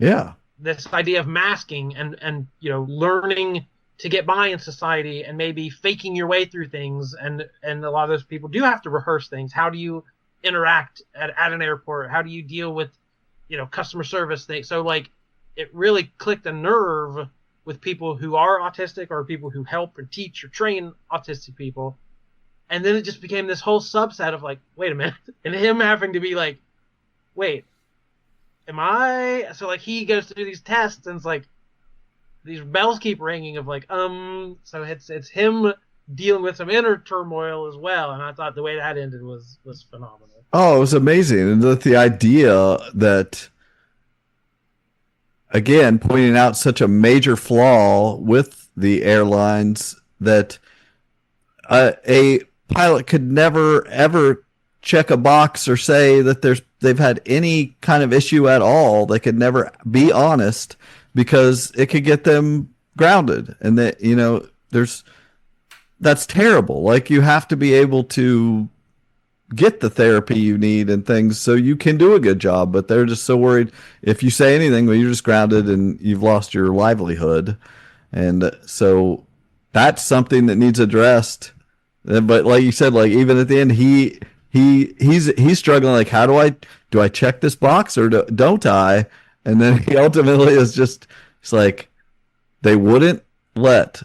Speaker 4: Yeah.
Speaker 2: This idea of masking and learning to get by in society and maybe faking your way through things. And a lot of those people do have to rehearse things. How do you interact at an airport? How do you deal with, customer service things? So like it really clicked a nerve with people who are autistic or people who help and teach or train autistic people. And then it just became this whole subset of like, wait a minute. And him having to be like, wait, am I? So like he goes to do these tests and it's like, these bells keep ringing of like, so it's him dealing with some inner turmoil as well. And I thought the way that ended was phenomenal.
Speaker 4: Oh, it was amazing. And the idea that, again, pointing out such a major flaw with the airlines that a pilot could never ever check a box or say that they've had any kind of issue at all. They could never be honest because it could get them grounded, and that that's terrible. Like you have to be able to get the therapy you need and things so you can do a good job. But they're just so worried if you say anything, well, you're just grounded and you've lost your livelihood. And so that's something that needs addressed. But like you said, like even at the end, he's struggling. Like, how do I check this box or don't I? And then he ultimately is just, it's like they wouldn't let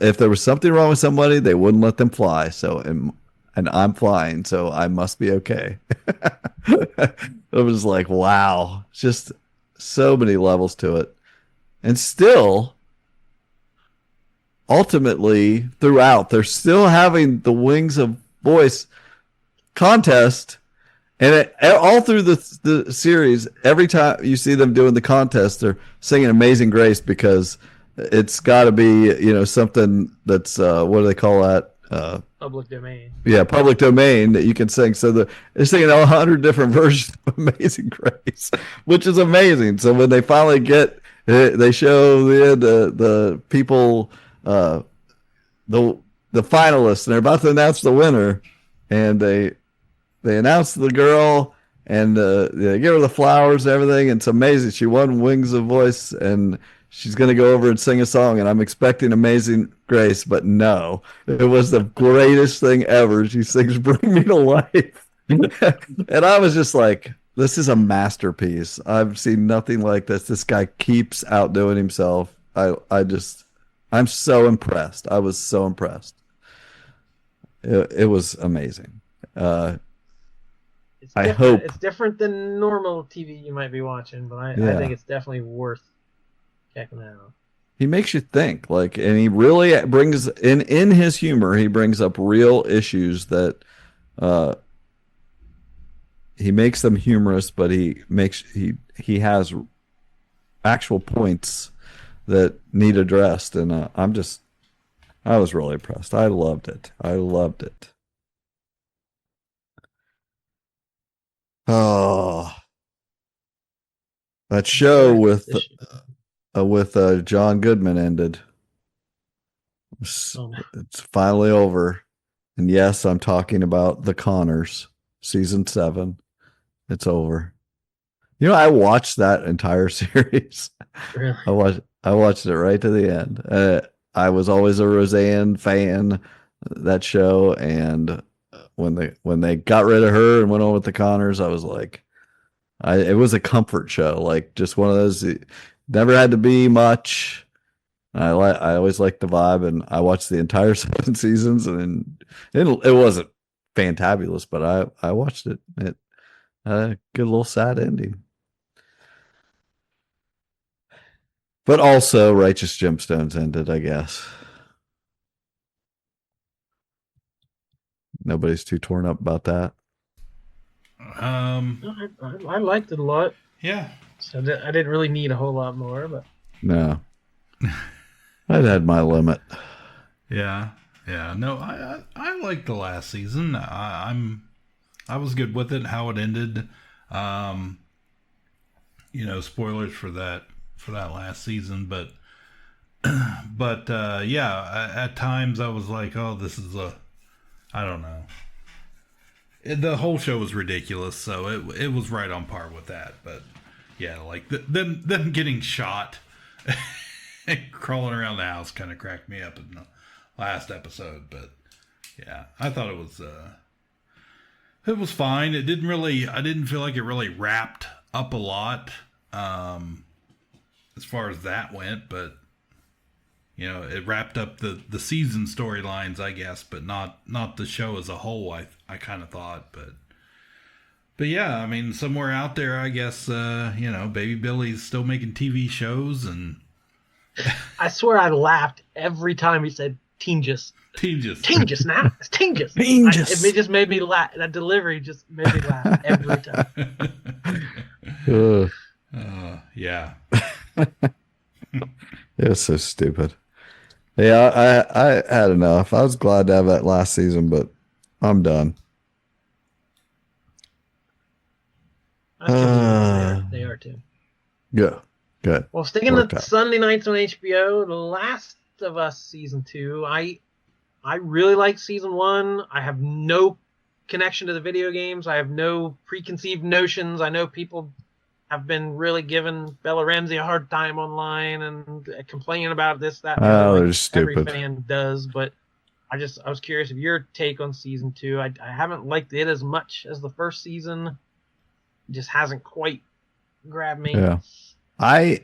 Speaker 4: if there was something wrong with somebody, they wouldn't let them fly. So, and I'm flying, so I must be okay. It was like, wow, just so many levels to it. And still, ultimately, throughout, they're still having the Wings of Voice contest. And all through the series, every time you see them doing the contest, they're singing Amazing Grace because it's got to be, something that's, what do they call that?
Speaker 2: Public domain.
Speaker 4: Yeah, public domain that you can sing. So they're singing 100 different versions of Amazing Grace, which is amazing. So when they finally they show the people, the finalists, and they're about to announce the winner, and they announce the girl, and they give her the flowers and everything. And it's amazing. She won Wings of Voice, and she's going to go over and sing a song, and I'm expecting Amazing Grace, but no. It was the greatest thing ever. She sings Bring Me to Life. And I was just like, this is a masterpiece. I've seen nothing like this. This guy keeps outdoing himself. I'm so impressed. I was so impressed. It was amazing. I hope
Speaker 2: it's different than normal TV you might be watching, but I think it's definitely worth checking out.
Speaker 4: He makes you think, and he really brings in his humor. He brings up real issues that he makes them humorous, but he has actual points that need addressed, and I was really impressed. I loved it. Oh, that show with John Goodman ended. It's finally over. And yes, I'm talking about The Connors, season 7. It's over. I watched that entire series.
Speaker 2: Really?
Speaker 4: I watched it right to the end. I was always a Roseanne fan, that show, and when they got rid of her and went on with The Connors, I was like, it was a comfort show, like just one of those. Never had to be much. I always liked the vibe, and I watched the entire 7 seasons, and it wasn't fantabulous, but I watched it. It had a good little sad ending. But also, Righteous Gemstones ended, I guess. Nobody's too torn up about that.
Speaker 2: I liked it a lot.
Speaker 3: Yeah.
Speaker 2: So I didn't really need a whole lot more, but
Speaker 4: no, I'd had my limit.
Speaker 3: Yeah. No, I liked the last season. I was good with it. How it ended. Spoilers for that last season, but yeah, at times I was like, oh, this is I don't know. The whole show was ridiculous, so it was right on par with that. But yeah, like them getting shot and crawling around the house kind of cracked me up in the last episode. But yeah, I thought it was fine. I didn't feel like it really wrapped up a lot as far as that went, but it wrapped up the season storylines, I guess, but not the show as a whole. I kind of thought, but yeah, I mean, somewhere out there, I guess, Baby Billy's still making TV shows, and
Speaker 2: I swear I laughed every time he said Teengus. Teengus now. It's Teengus. It just made me laugh. That delivery just made me laugh every time.
Speaker 3: Yeah.
Speaker 4: It was so stupid. Yeah, I had enough. I was glad to have that last season, but I'm done.
Speaker 2: They are too.
Speaker 4: Yeah, good.
Speaker 2: Well, sticking to Sunday nights on HBO, The Last of Us season 2. I really like season 1. I have no connection to the video games. I have no preconceived notions. I know people have been really giving Bella Ramsey a hard time online and complaining about this, that, and the other,
Speaker 4: they're
Speaker 2: like
Speaker 4: stupid.
Speaker 2: every fan does. But I was curious of your take on season 2. I haven't liked it as much as the first season. It just hasn't quite grabbed me.
Speaker 4: Yeah. My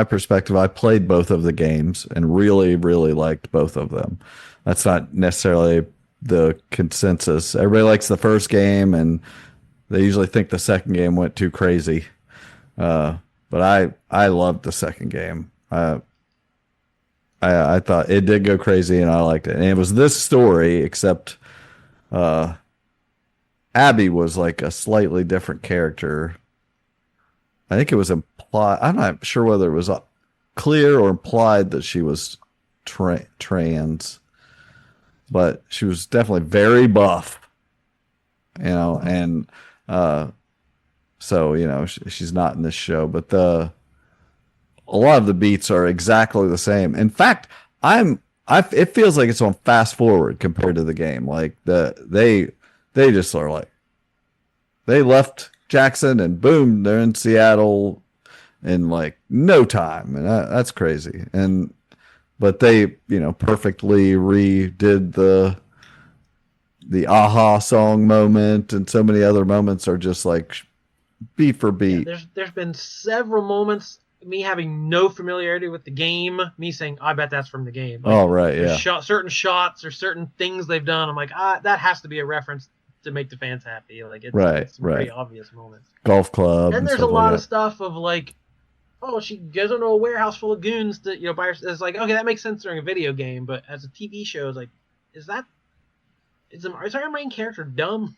Speaker 4: perspective, I played both of the games and really, really liked both of them. That's not necessarily the consensus. Everybody likes the first game, and they usually think the second game went too crazy. But I loved the second game. I thought it did go crazy, and I liked it. And it was this story, except Abby was like a slightly different character. I think it was implied. I'm not sure whether it was clear or implied that she was trans, but she was definitely very buff, and so she's not in this show, but a lot of the beats are exactly the same. In fact, it feels like it's on fast forward compared to the game. Like they just are like, they left Jackson and boom, they're in Seattle in like no time, and that's crazy. But they perfectly redid the aha song moment, and so many other moments are just like beat for beat.
Speaker 2: Yeah, there's been several moments, me having no familiarity with the game, me saying, I bet that's from the game. Like,
Speaker 4: right, yeah.
Speaker 2: Certain shots or certain things they've done, I'm like, that has to be a reference to make the fans happy. Like, it's some pretty obvious moments.
Speaker 4: Golf club.
Speaker 2: And there's a lot of stuff of like, oh, she goes into a warehouse full of goons to, by herself. It's like, okay, that makes sense during a video game, but as a TV show, it's like, is our main character dumb?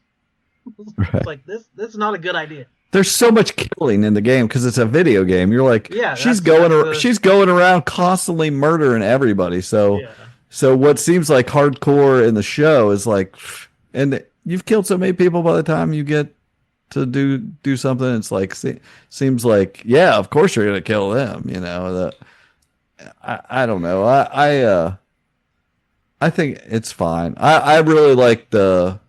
Speaker 2: It's like, this is not a good idea.
Speaker 4: There's so much killing in the game because it's a video game. You're like, she's going around constantly murdering everybody. So what seems like hardcore in the show is like, and you've killed so many people by the time you get to do something. It's like, seems like, yeah, of course you're gonna kill them. I don't know. I think it's fine. I really like the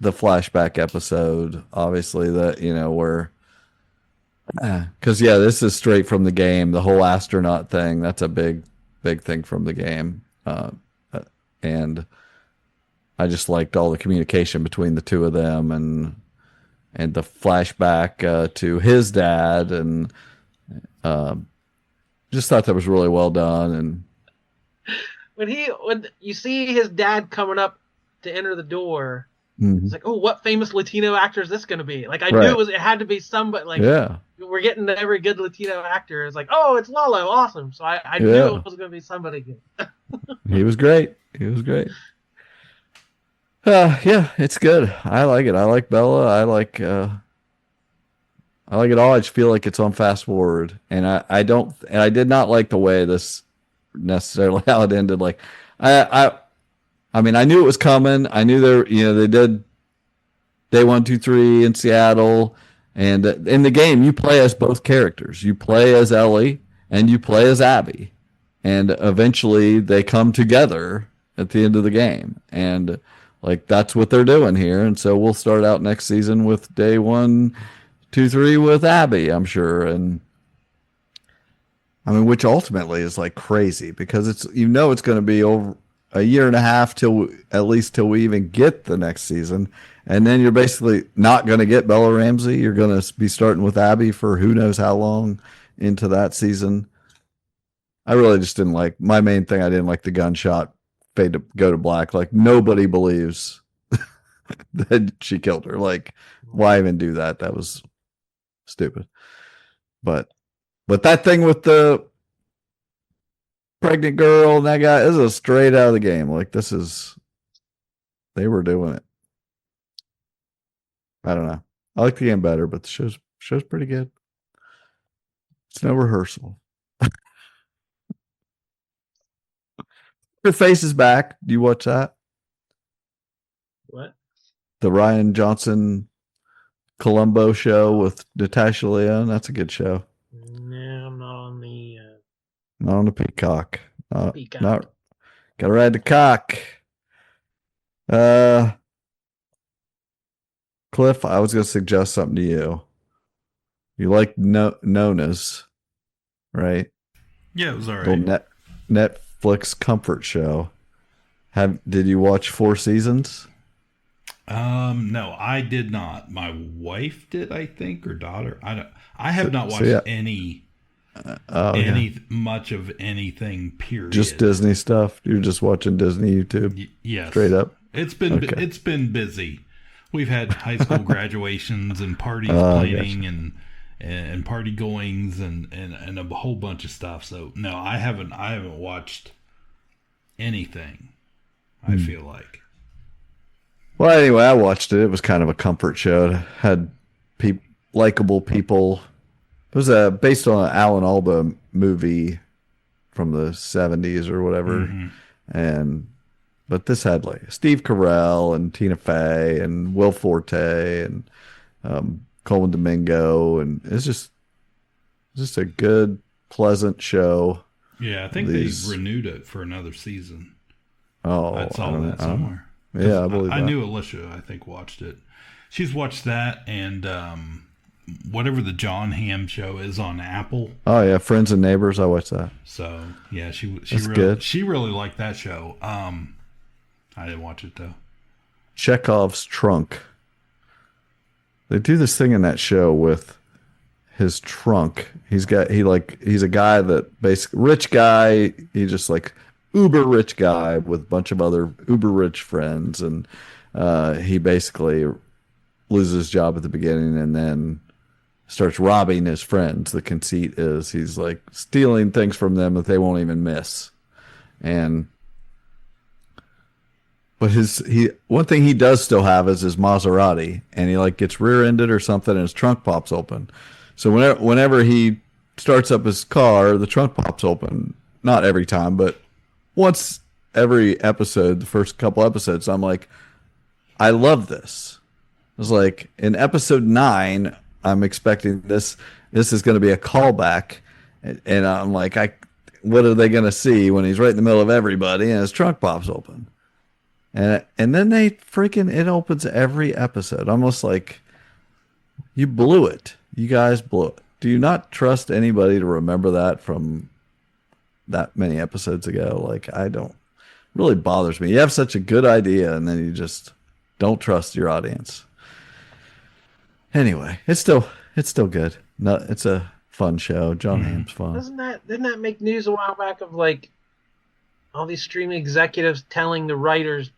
Speaker 4: flashback episode, obviously, that where because this is straight from the game. The whole astronaut thing, that's a big thing from the game, and I just liked all the communication between the two of them, and the flashback to his dad, and just thought that was really well done. And
Speaker 2: when you see his dad coming up to enter the door,
Speaker 4: mm-hmm.
Speaker 2: It's like, oh, what famous Latino actor is this going to be? Like, I knew it had to be somebody. Like, we're getting to every good Latino actor. It's like, oh, it's Lalo, awesome. So I knew it was going to be somebody good.
Speaker 4: He was great. It's good. I like it. I like Bella. I like it all. I just feel like it's on fast forward, and I did not like the way this necessarily how it ended. Like, I mean, I knew it was coming. I knew they did day 1, 2, 3 in Seattle, and in the game you play as both characters. You play as Ellie and you play as Abby, and eventually they come together at the end of the game, and like that's what they're doing here. And so we'll start out next season with day 1, 2, 3 with Abby, I'm sure, and I mean, which ultimately is like crazy because it's it's going to be over a year and a half till we even get the next season, and then you're basically not going to get Bella Ramsey. You're going to be starting with Abby for who knows how long into that season. I really just didn't like my main thing. I didn't like the gunshot fade to go to black. Like nobody believes that she killed her. Like why even do that? That was stupid. But that thing with the pregnant girl and that guy, this is straight out of the game. Like they were doing it. I don't know. I like the game better, but the show's pretty good. It's no rehearsal. Her Face is back. Do you watch that?
Speaker 2: What?
Speaker 4: The Ryan Johnson Columbo show with Natasha Lyonne. That's a good show.
Speaker 2: No, I'm not on the.
Speaker 4: Not on the Peacock.
Speaker 2: Peacock.
Speaker 4: Not Gotta ride the cock. Cliff, I was gonna suggest something to you. You like Nona's, right?
Speaker 3: Yeah, it was all right.
Speaker 4: Little Netflix comfort show. Did you watch 4 seasons?
Speaker 3: No, I did not. My wife did, I think, or daughter. I have not watched much of anything. Period.
Speaker 4: Just Disney stuff. You're just watching Disney YouTube.
Speaker 3: Yes,
Speaker 4: straight up.
Speaker 3: It's been busy. We've had high school graduations and parties planning and party goings and a whole bunch of stuff. So no, I haven't watched anything. I feel like.
Speaker 4: Well, anyway, I watched it. It was kind of a comfort show. It had likable people. It was based on an Alan Alda movie from the 70s or whatever. But this had like Steve Carell and Tina Fey and Will Forte and Coleman Domingo, and it's just a good, pleasant show.
Speaker 3: Yeah, I think they renewed it for another season.
Speaker 4: Oh,
Speaker 3: I saw that somewhere.
Speaker 4: Yeah, I believe
Speaker 3: I
Speaker 4: that.
Speaker 3: knew Alicia, I think, watched it. She's watched that and whatever the John Hamm show is on Apple.
Speaker 4: Oh yeah, Friends and Neighbors. I watched that.
Speaker 3: So yeah, she really liked that show. I didn't watch it though.
Speaker 4: Chekhov's Trunk. They do this thing in that show with his trunk. He's a guy that basically rich guy. He just like uber rich guy with a bunch of other uber rich friends, and he basically loses his job at the beginning and then starts robbing his friends. The conceit is he's like stealing things from them that they won't even miss. But one thing he does still have is his Maserati, and he like gets rear-ended or something, and his trunk pops open. So whenever he starts up his car, the trunk pops open. Not every time, but once every episode, the first couple episodes, I'm like, I love this. It was like in episode 9, I'm expecting this is going to be a callback, and I'm like, what are they going to see when he's right in the middle of everybody and his trunk pops open? And then it opens every episode. Almost like you blew it. You guys blew it. Do you not trust anybody to remember that from that many episodes ago? Like, I don't. It really bothers me. You have such a good idea, and then you just don't trust your audience. Anyway, it's still good. No, it's a fun show. John Hamm's fun.
Speaker 2: Didn't that make news a while back of like all these streaming executives telling the writers,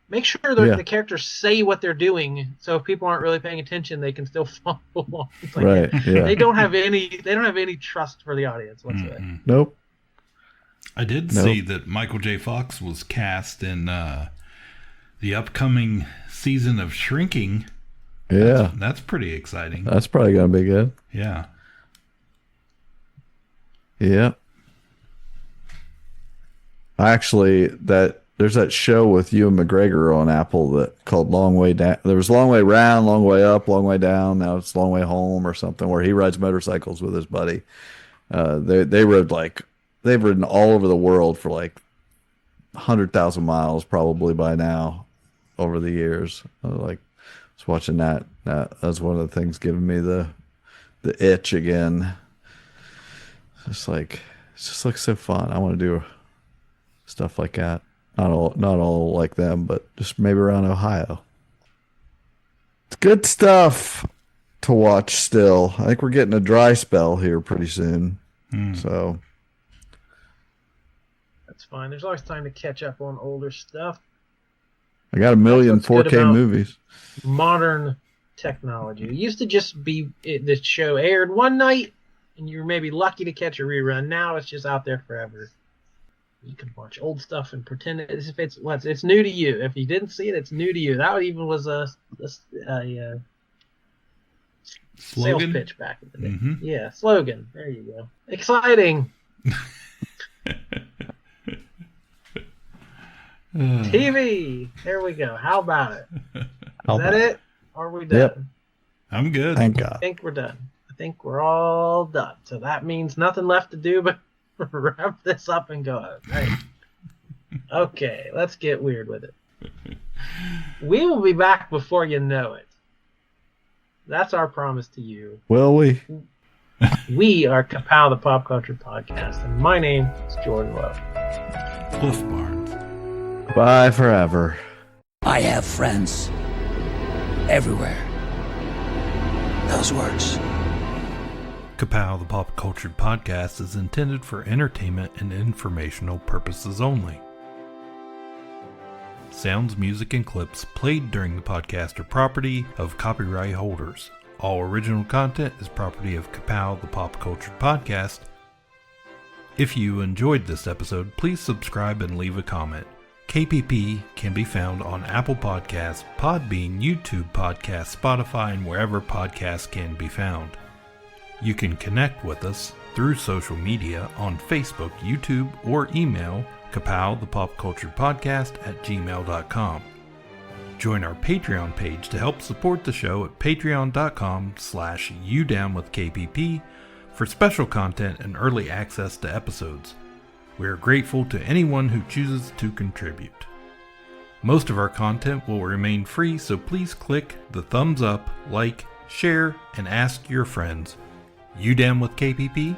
Speaker 2: make sure the characters say what they're doing, so if people aren't really paying attention, they can still follow along. Like,
Speaker 4: right. Yeah.
Speaker 2: They don't have any trust for the audience whatsoever.
Speaker 4: Nope.
Speaker 3: I did see that Michael J. Fox was cast in the upcoming season of Shrinking.
Speaker 4: Yeah.
Speaker 3: That's pretty exciting.
Speaker 4: That's probably going to be good.
Speaker 3: Yeah.
Speaker 4: Yeah. Actually, there's that show with Ewan McGregor on Apple that called Long Way Down. There was Long Way Round, Long Way Up, Long Way Down. Now it's Long Way Home or something, where he rides motorcycles with his buddy. They've ridden all over the world for like 100,000 miles probably by now over the years. I was watching that. That was one of the things giving me the itch again. It just looks so fun. I want to do stuff like that. Not all like them, but just maybe around Ohio. It's good stuff to watch still. I think we're getting a dry spell here pretty soon. So
Speaker 2: that's fine. There's always time to catch up on older stuff.
Speaker 4: I got 1 million 4K movies.
Speaker 2: Modern technology. It used to just be the show aired one night and you were maybe lucky to catch a rerun. Now it's just out there forever. You can watch old stuff and pretend it's new to you. If you didn't see it, it's new to you. That even was a sales pitch back in the day. Mm-hmm. Yeah, slogan. There you go. Exciting. TV. There we go. How about it? Is that it? Or are we done?
Speaker 4: Yep.
Speaker 3: I'm good.
Speaker 4: Thank God.
Speaker 2: I think we're done. I think we're all done. So that means nothing left to do but wrap this up and go out. Right. Okay, let's get weird with it. We will be back before you know it. That's our promise to you.
Speaker 4: Will we?
Speaker 2: We are Ka-Pow, the Pop Culture Podcast, and my name is Jordan Lowe.
Speaker 3: Cliff Barnes.
Speaker 4: Bye forever.
Speaker 13: I have friends everywhere. Those words.
Speaker 3: Ka-Pow, the Pop Culture Podcast is intended for entertainment and informational purposes only. Sounds, music, and clips played during the podcast are property of copyright holders. All original content is property of Ka-Pow, the Pop Culture Podcast. If you enjoyed this episode, please subscribe and leave a comment. KPP can be found on Apple Podcasts, Podbean, YouTube Podcasts, Spotify, and wherever podcasts can be found. You can connect with us through social media on Facebook, YouTube, or email Ka-Pow, the Pop Culture Podcast @gmail.com. Join our Patreon page to help support the show at patreon.com/udownwithkpp for special content and early access to episodes. We are grateful to anyone who chooses to contribute. Most of our content will remain free, so please click the thumbs up, like, share, and ask your friends. You Down with KPP?